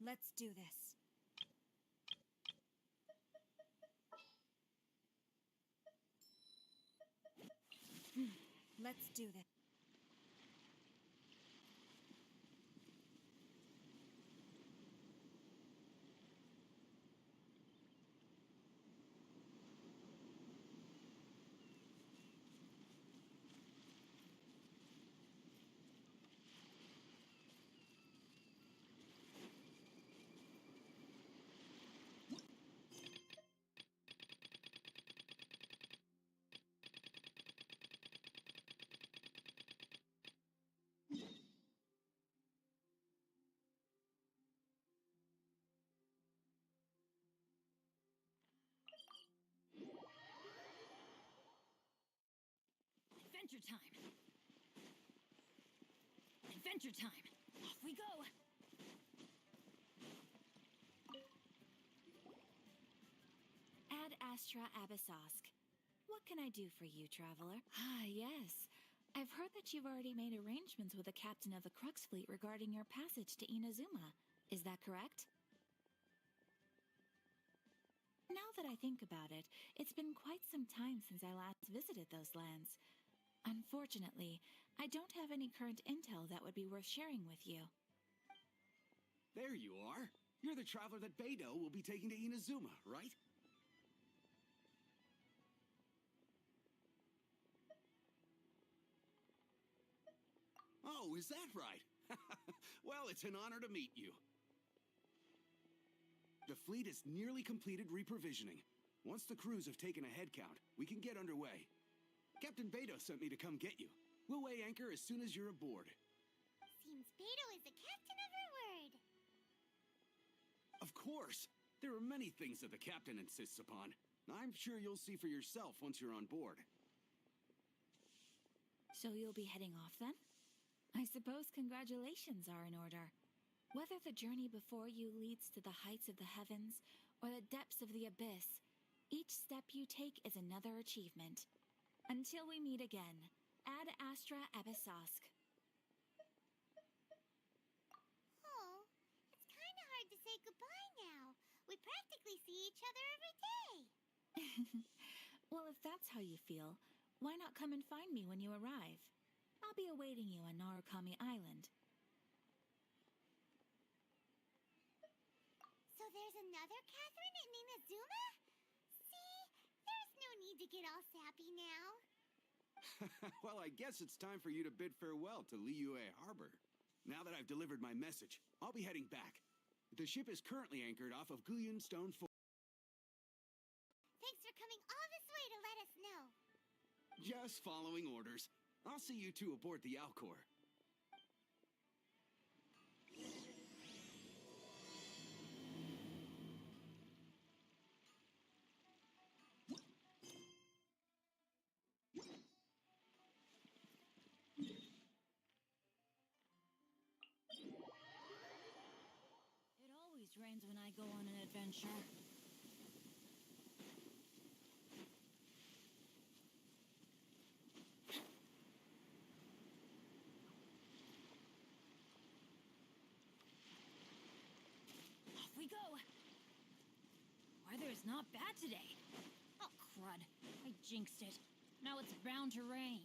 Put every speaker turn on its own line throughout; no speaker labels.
Let's do this. Let's do this.
Adventure time! Adventure time! Off we go!
Ad Astra Abyssosk. What can I do for you, traveler? Ah, yes. I've heard that you've already made arrangements with the captain of the Crux Fleet regarding your passage to Inazuma. Is that correct? Now that I think about it, it's been quite some time since I last visited those lands. Unfortunately, I don't have any current intel that would be worth sharing with you.
There you are. You're the traveler that Beidou will be taking to Inazuma, right? Oh, is that right? Well, it's an honor to meet you. The fleet has nearly completed reprovisioning. Once the crews have taken a head count, we can get underway. Captain Beidou sent me to come get you. We'll weigh anchor as soon as you're aboard.
Seems Beidou is the captain of her word.
Of course. There are many things that the captain insists upon. I'm sure you'll see for yourself once you're on board.
So you'll be heading off then? I suppose congratulations are in order. Whether the journey before you leads to the heights of the heavens or the depths of the abyss, each step you take is another achievement. Until we meet again, Ad Astra Abyssosk.
Oh, it's kind of hard to say goodbye now. We practically see each other every day.
Well, if that's how you feel, why not come and find me when you arrive? I'll be awaiting you on Narukami Island.
So there's another Catherine in Inazuma? See, there's no need to get all sappy now.
Well, I guess it's time for you to bid farewell to Liyue Harbor. Now that I've delivered my message, I'll be heading back. The ship is currently anchored off of Guyun Stone Fort.
Thanks for coming all this way to let us know.
Just following orders. I'll see you two aboard the Alcor.
It always rains when I go on an adventure. Off we go! Weather is not bad today. Oh, crud. I jinxed it. Now it's bound to rain.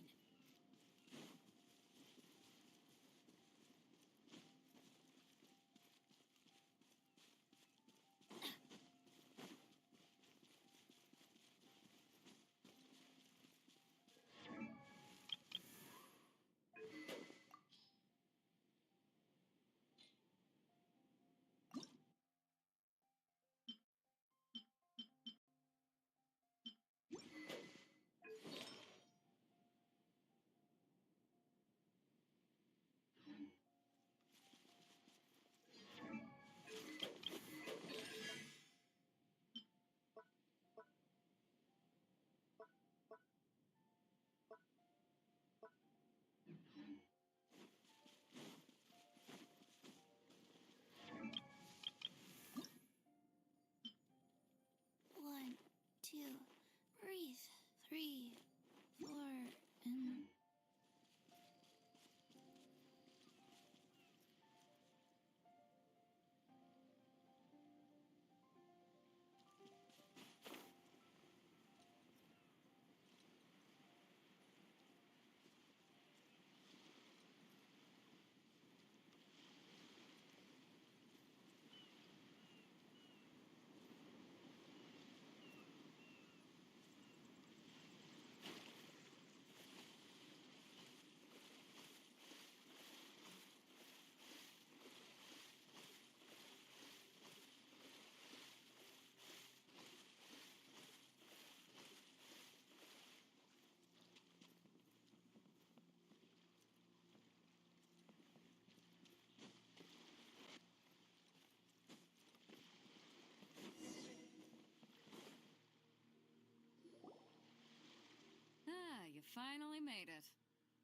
finally made it.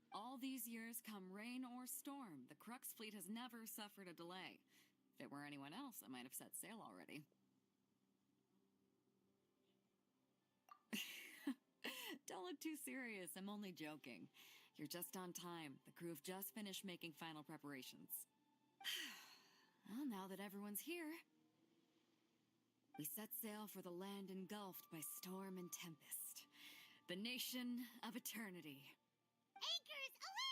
All these years, come rain or storm, the Crux fleet has never suffered a delay. If it were anyone else, I might have set sail already. Don't look too serious, I'm only joking. You're just on time. The crew have just finished making final preparations. Well, now that everyone's here, we set sail for the land engulfed by storm and tempest. The nation of eternity.
Anchors away!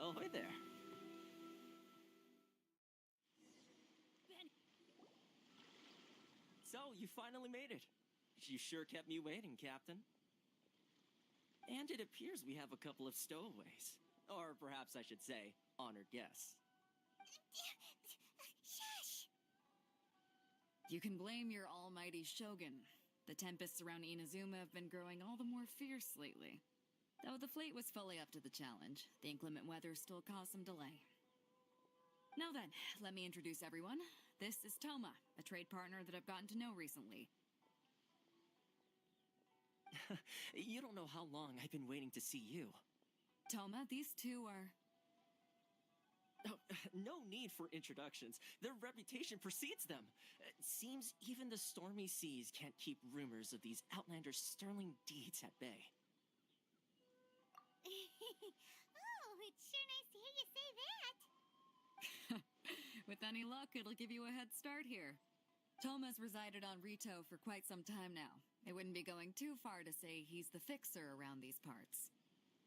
Ahoy there.
Ben,
So, you finally made it. You sure kept me waiting, Captain. And it appears we have a couple of stowaways. Or perhaps I should say, honored guests.
Shush!
You can blame your almighty shogun. The tempests around Inazuma have been growing all the more fierce lately. Though the fleet was fully up to the challenge, the inclement weather still caused some delay. Now then, let me introduce everyone. This is Toma, a trade partner that I've gotten to know recently.
You don't know how long I've been waiting to see you.
Toma, these two are...
Oh, no need for introductions. Their reputation precedes them. Seems even the stormy seas can't keep rumors of these outlanders' sterling deeds at bay.
Oh, it's sure nice to hear you say that.
With any luck, it'll give you a head start here. Toma's resided on Rito for quite some time now. It wouldn't be going too far to say he's the fixer around these parts.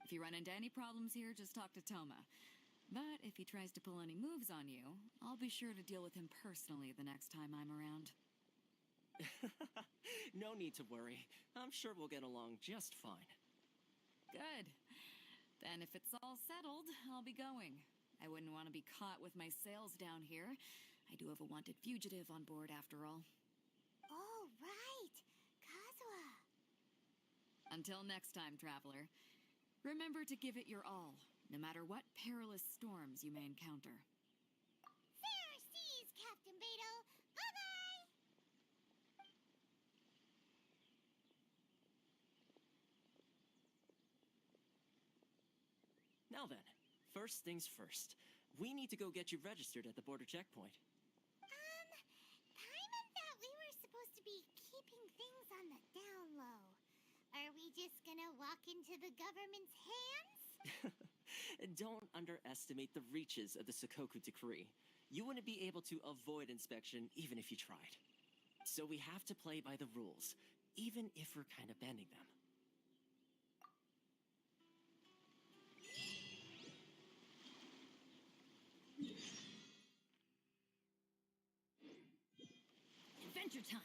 If you run into any problems here, just talk to Toma. But if he tries to pull any moves on you, I'll be sure to deal with him personally the next time I'm around.
No need to worry. I'm sure we'll get along just fine.
Good. Then if it's all settled, I'll be going. I wouldn't want to be caught with my sails down here. I do have a wanted fugitive on board after all.
Oh, right. Kazuha.
Until next time, traveler. Remember to give it your all, no matter what perilous storms you may encounter.
Fair seas, Captain Beto. Bye-bye.
Now then, first things first. We need to go get you registered at the border checkpoint.
Paimon thought we were supposed to be keeping things on the down low. Are we just gonna walk into the government's hands?
Don't underestimate the reaches of the Sakoku Decree. You wouldn't be able to avoid inspection even if you tried. So we have to play by the rules, even if we're kind of bending them.
adventure time.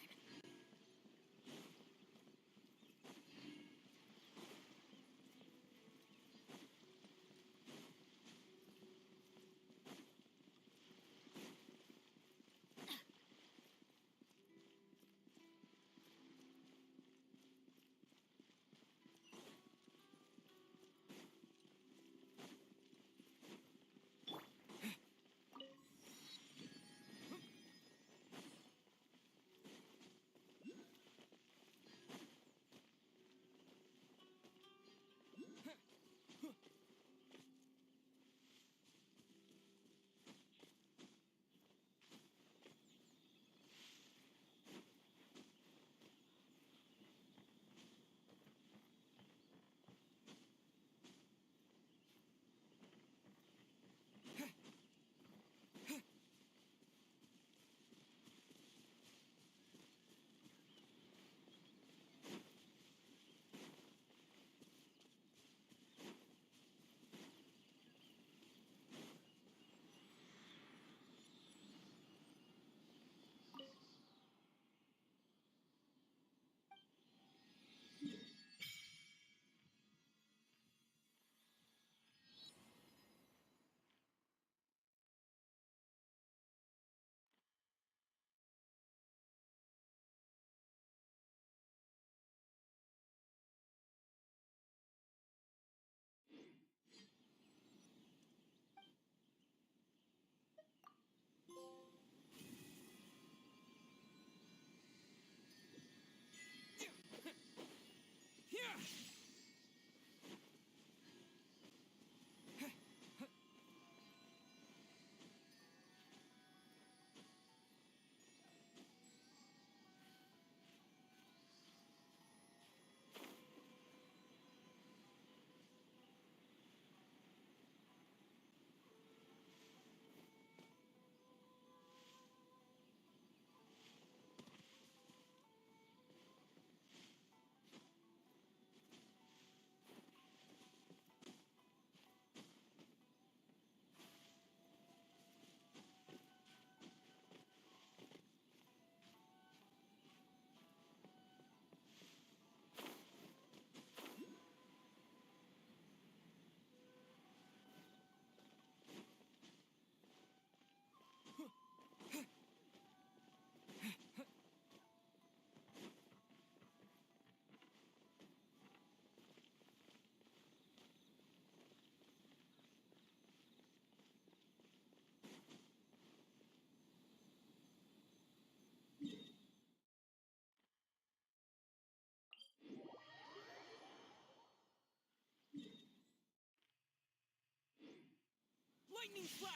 Lightning flash!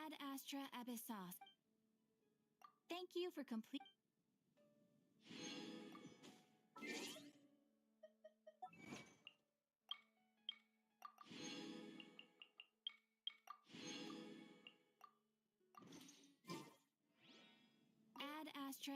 Ad Astra Abyssos. Thank you for complete. Ad Astra.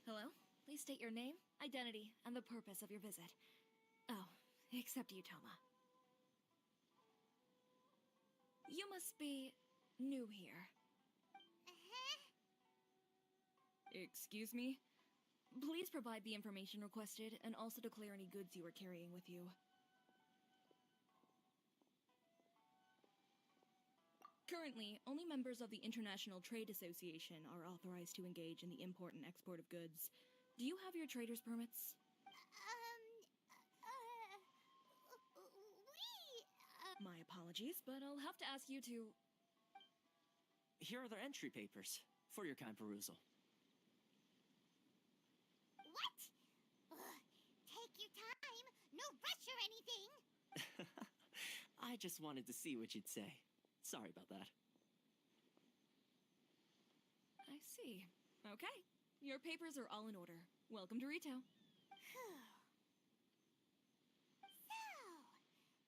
Hello? Please state your name, identity, and the purpose of your visit. Oh, except you, Toma. You must be new here. Excuse me? Please provide the information requested and also declare any goods you are carrying with you. Currently, only members of the International Trade Association are authorized to engage in the import and export of goods. Do you have your trader's permits? My apologies, but I'll have to ask you to.
Here are their entry papers for your kind perusal.
What? Ugh, take your time. No rush or anything.
I just wanted to see what you'd say. Sorry about that.
I see. Okay. Your papers are all in order. Welcome to Rito.
Phew. So,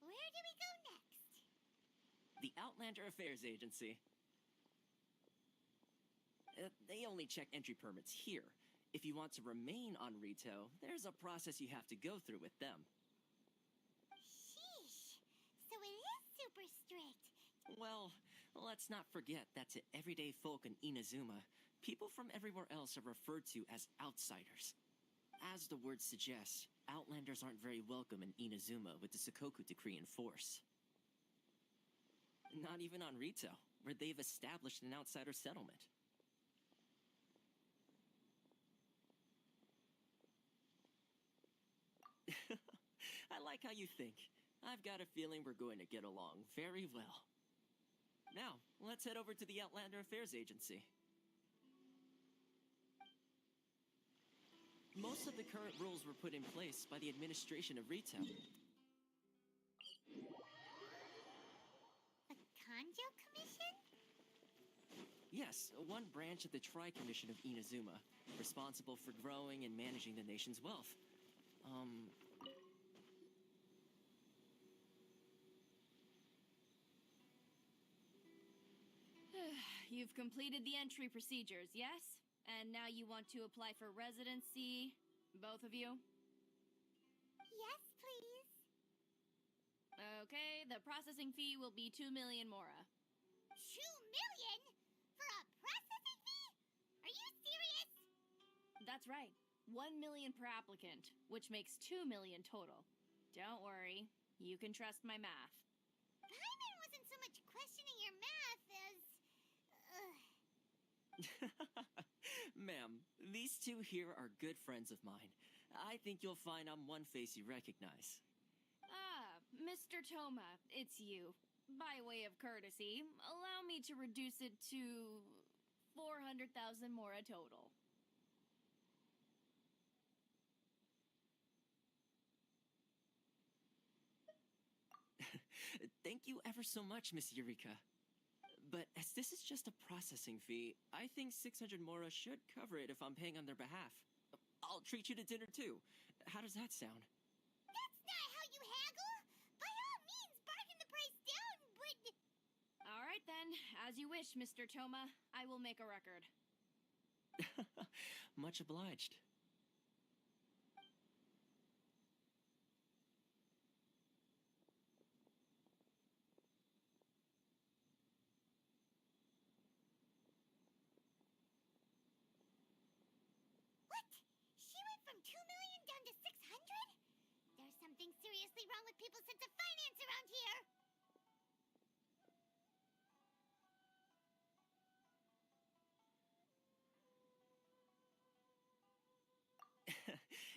where do we go next?
The Outlander Affairs Agency. They only check entry permits here. If you want to remain on Rito, there's a process you have to go through with them.
Sheesh. So it is super strict.
Well, let's not forget that to everyday folk in Inazuma, people from everywhere else are referred to as outsiders. As the word suggests, Outlanders aren't very welcome in Inazuma with the Sakoku Decree in force. Not even on Rito, where they've established an outsider settlement. I like how you think. I've got a feeling we're going to get along very well. Now, let's head over to the Outlander Affairs Agency. Most of the current rules were put in place by the administration of Rito.
The Kanjo Commission?
Yes, one branch of the Tri-Commission of Inazuma, responsible for growing and managing the nation's wealth.
You've completed the entry procedures, yes? And now you want to apply for residency, both of you?
Yes, please.
Okay, the processing fee will be 2 million mora.
2 million? For a processing fee? Are you serious?
That's right. 1 million per applicant, which makes 2 million total. Don't worry, you can trust my math.
Paimon wasn't so much questioning your math as...
Ma'am, these two here are good friends of mine. I think you'll find I'm one face you recognize.
Ah, Mr. Toma, it's you. By way of courtesy, allow me to reduce it to 400,000 mora total.
Thank you ever so much, Miss Eureka. But as this is just a processing fee, I think 600 mora should cover it if I'm paying on their behalf. I'll treat you to dinner too. How does that sound?
That's not how you haggle! By all means, bargain the price down, but...
All right then, as you wish, Mr. Toma. I will make a record.
Much obliged.
What? She went from 2 million down to 600? There's something seriously wrong with people's sense of finance around here!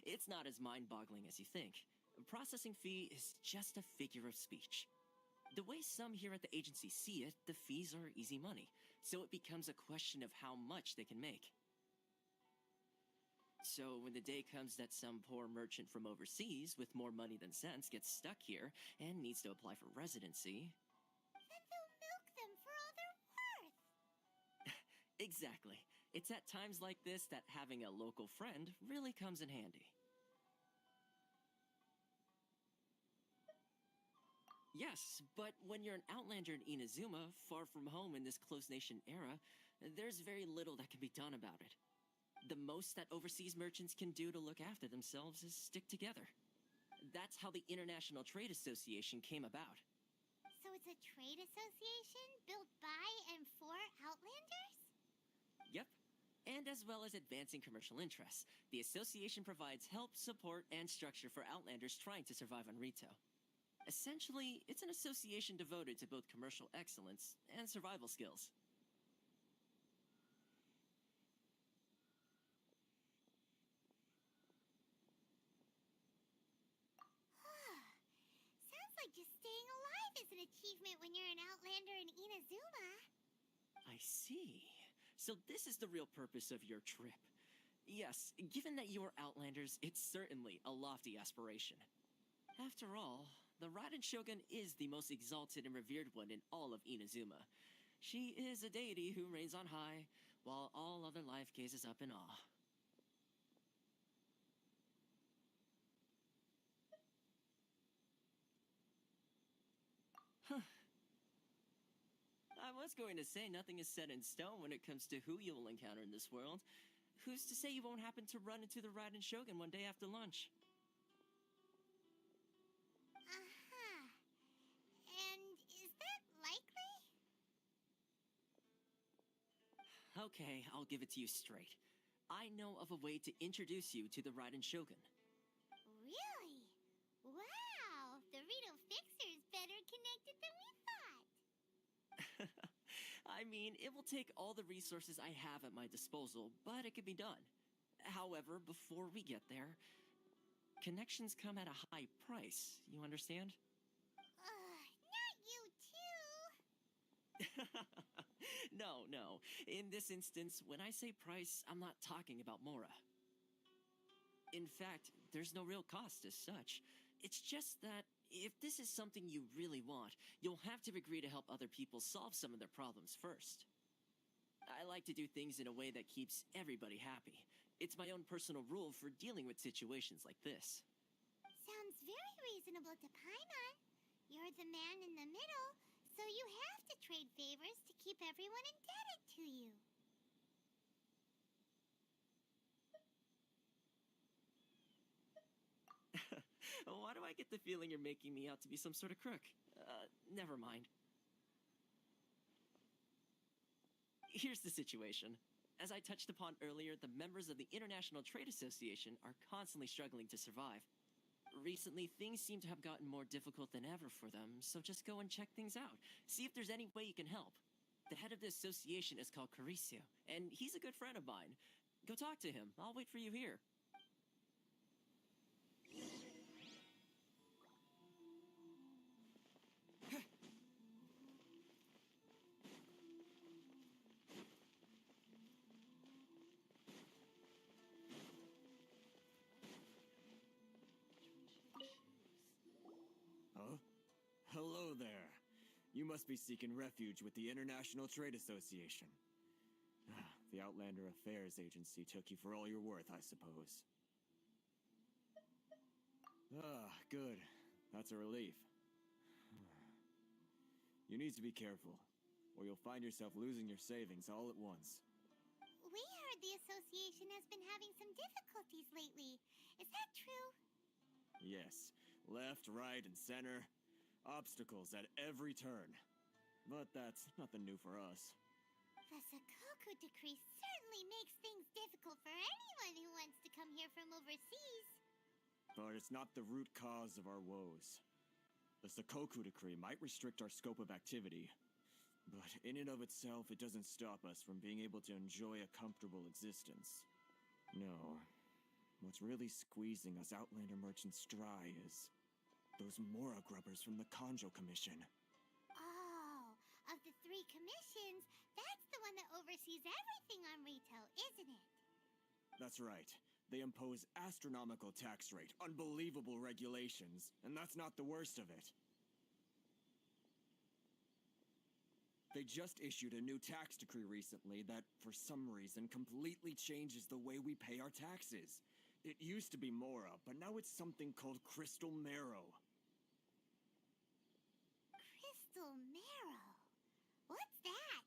It's not as mind-boggling as you think. A processing fee is just a figure of speech. The way some here at the agency see it, the fees are easy money, so it becomes a question of how much they can make. So when the day comes that some poor merchant from overseas with more money than sense gets stuck here and needs to apply for residency...
Then they'll milk them for all they're worth!
Exactly. It's at times like this that having a local friend really comes in handy. Yes, but when you're an outlander in Inazuma, far from home in this closed nation era, there's very little that can be done about it. The most that overseas merchants can do to look after themselves is stick together. That's how the International Trade Association came about.
So it's a trade association built by and for Outlanders?
Yep. And as well as advancing commercial interests, the association provides help, support, and structure for Outlanders trying to survive on Rito. Essentially, it's an association devoted to both commercial excellence and survival skills.
Sounds like just staying alive isn't achievement when you're an Outlander in Inazuma.
I see. So this is the real purpose of your trip. Yes, given that you are Outlanders, it's certainly a lofty aspiration. After all, the Raiden Shogun is the most exalted and revered one in all of Inazuma. She is a deity who reigns on high, while all other life gazes up in awe. Huh. I was going to say nothing is set in stone when it comes to who you will encounter in this world. Who's to say you won't happen to run into the Raiden Shogun one day after lunch?
Uh-huh. And is that likely?
Okay, I'll give it to you straight. I know of a way to introduce you to the Raiden Shogun.
Really? Wow! The Rito Fixer's better connected than we thought.
I mean, it will take all the resources I have at my disposal, but it can be done. However, before we get there, connections come at a high price, you understand?
Not you too!
No. In this instance, when I say price, I'm not talking about Mora. In fact, there's no real cost as such. It's just that if this is something you really want, you'll have to agree to help other people solve some of their problems first. I like to do things in a way that keeps everybody happy. It's my own personal rule for dealing with situations like this.
Sounds very reasonable to Paimon. You're the man in the middle, so you have to trade favors to keep everyone indebted to you.
Why do I get the feeling you're making me out to be some sort of crook? Never mind. Here's the situation. As I touched upon earlier, the members of the International Trade Association are constantly struggling to survive. Recently, things seem to have gotten more difficult than ever for them, so just go and check things out. See if there's any way you can help. The head of the association is called Caricio, and he's a good friend of mine. Go talk to him. I'll wait for you here.
Huh? Hello there. You must be seeking refuge with the International Trade Association. The Outlander Affairs Agency took you for all you're worth, I suppose. Good. That's a relief. You need to be careful, or you'll find yourself losing your savings all at once.
We heard the association has been having some difficulties lately. Is that true?
Yes. Left, right, and center. Obstacles at every turn. But that's nothing new for us.
The Sakoku decree certainly makes things difficult for anyone who wants to come here from overseas.
But it's not the root cause of our woes. The Sakoku decree might restrict our scope of activity, but in and of itself, it doesn't stop us from being able to enjoy a comfortable existence. No. What's really squeezing us Outlander merchants dry is those Mora grubbers from the Kanjo Commission.
Oh, of the 3 commissions, that's the one that oversees everything on retail, isn't it?
That's right. They impose astronomical tax rate, unbelievable regulations, and that's not the worst of it. They just issued a new tax decree recently that, for some reason, completely changes the way we pay our taxes. It used to be Mora, but now it's something called Crystal Marrow.
Crystal Marrow? What's that?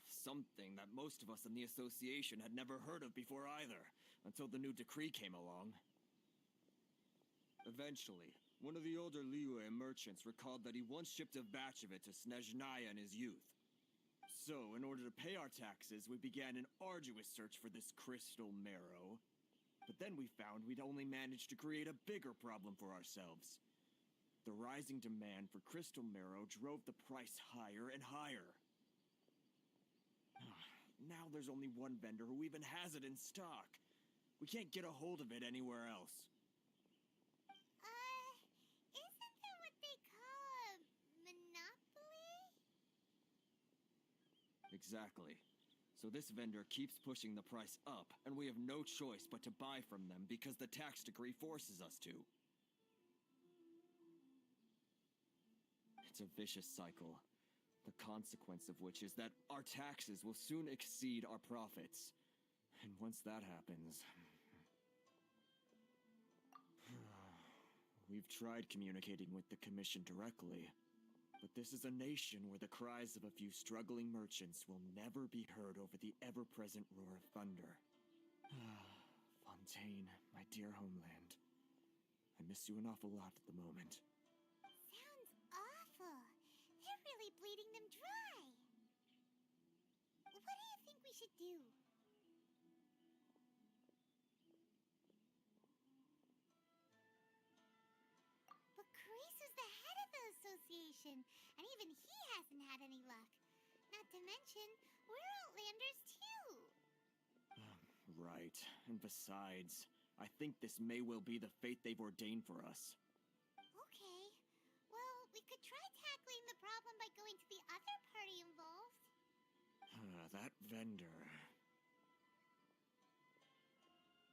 Something that most of us in the association had never heard of before either, until the new decree came along. Eventually, one of the older Liyue merchants recalled that he once shipped a batch of it to Snezhnaya in his youth. So, in order to pay our taxes, we began an arduous search for this Crystal Marrow. But then we found we'd only managed to create a bigger problem for ourselves. The rising demand for Crystal Marrow drove the price higher and higher. Now there's only one vendor who even has it in stock. We can't get a hold of it anywhere else.
Isn't that what they call
Exactly. So this vendor keeps pushing the price up, and we have no choice but to buy from them because the tax decree forces us to. It's a vicious cycle, the consequence of which is that our taxes will soon exceed our profits. And once that happens... We've tried communicating with the Commission directly, but this is a nation where the cries of a few struggling merchants will never be heard over the ever-present roar of thunder. Fontaine, my dear homeland. I miss you an awful lot at the moment.
Sounds awful. They're really bleeding them dry. What do you think we should do? But Carice's the head of the association, and even he hasn't had any luck. Not to mention, we're Outlanders too.
Right. And besides, I think this may well be the fate they've ordained for us.
Okay. Well, we could try tackling the problem by going to the other party involved.
That vendor...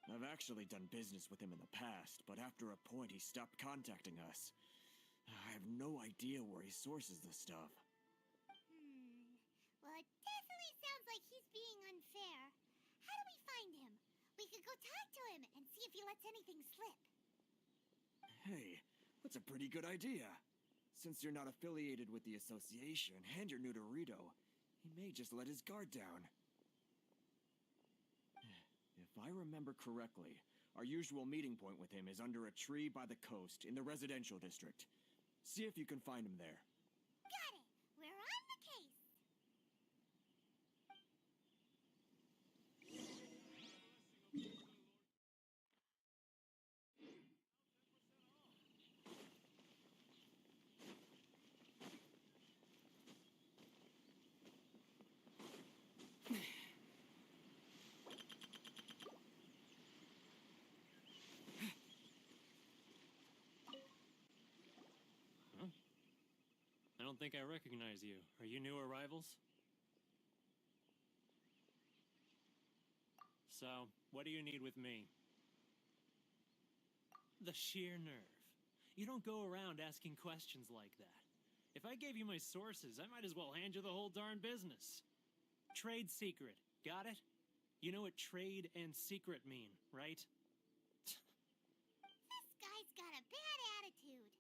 I've actually done business with him in the past, but after a point he stopped contacting us. I have no idea where he sources the stuff.
Well, it definitely sounds like he's being unfair. How do we find him? We could go talk to him and see if he lets anything slip.
Hey, that's a pretty good idea. Since you're not affiliated with the association and you're new to Rito, he may just let his guard down. If I remember correctly, our usual meeting point with him is under a tree by the coast in the residential district. See if you can find him there.
Got it! We're on the case!
I don't think I recognize you. Are you new arrivals? So, what do you need with me? The sheer nerve. You don't go around asking questions like that. If I gave you my sources, I might as well hand you the whole darn business. Trade secret. Got it? You know what trade and secret mean, right?
This guy's got a bad attitude.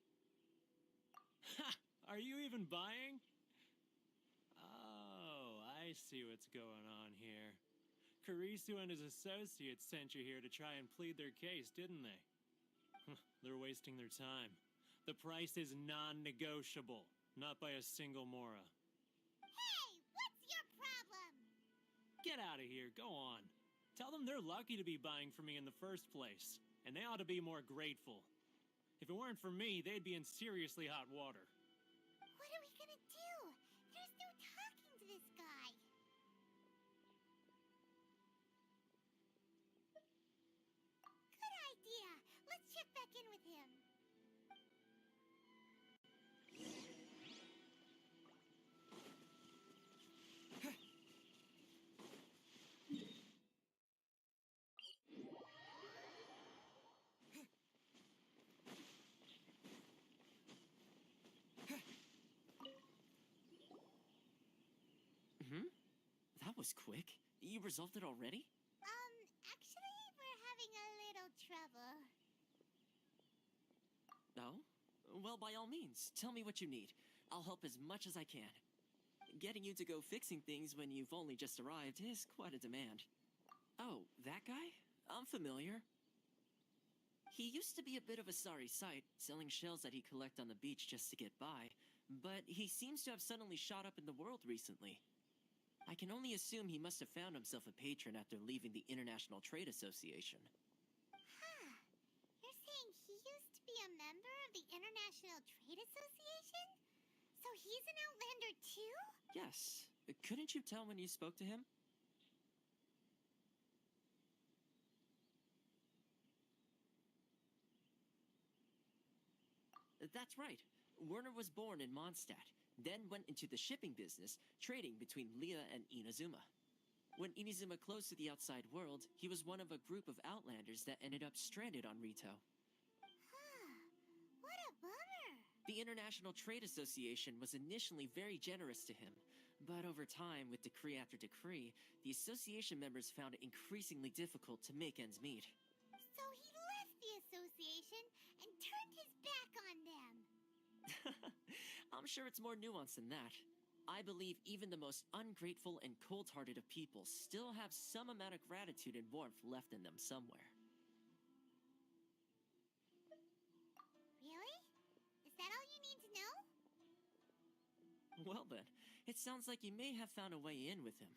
Ha! Are you even buying? Oh, I see what's going on here. Karisu and his associates sent you here to try and plead their case, didn't they? They're wasting their time. The price is non-negotiable, not by a single mora.
Hey, what's your problem?
Get out of here, go on. Tell them they're lucky to be buying from me in the first place, and they ought to be more grateful. If it weren't for me, they'd be in seriously hot water.
What are we gonna do? There's no talking to this guy. Good idea. Let's check back in with him.
That was quick. You resolved it already?
Actually, we're having a little trouble.
Oh? Well, by all means, tell me what you need. I'll help as much as I can. Getting you to go fixing things when you've only just arrived is quite a demand. Oh, that guy? I'm familiar. He used to be a bit of a sorry sight, selling shells that he'd collect on the beach just to get by, but he seems to have suddenly shot up in the world recently. I can only assume he must have found himself a patron after leaving the International Trade Association.
Huh. You're saying he used to be a member of the International Trade Association? So he's an Outlander too?
Yes. Couldn't you tell when you spoke to him? That's right. Werner was born in Mondstadt. then went into the shipping business, trading between Leah and Inazuma. When Inazuma closed to the outside world, he was one of a group of outlanders that ended up stranded on Rito.
What a bummer.
The International Trade Association was initially very generous to him, but over time, with decree after decree, the association members found it increasingly difficult to make ends meet.
So he left the association and turned his back on them.
I'm sure it's more nuanced than that. I believe even the most ungrateful and cold-hearted of people still have some amount of gratitude and warmth left in them somewhere.
Really? Is that all you need to know?
Well then, it sounds like you may have found a way in with him.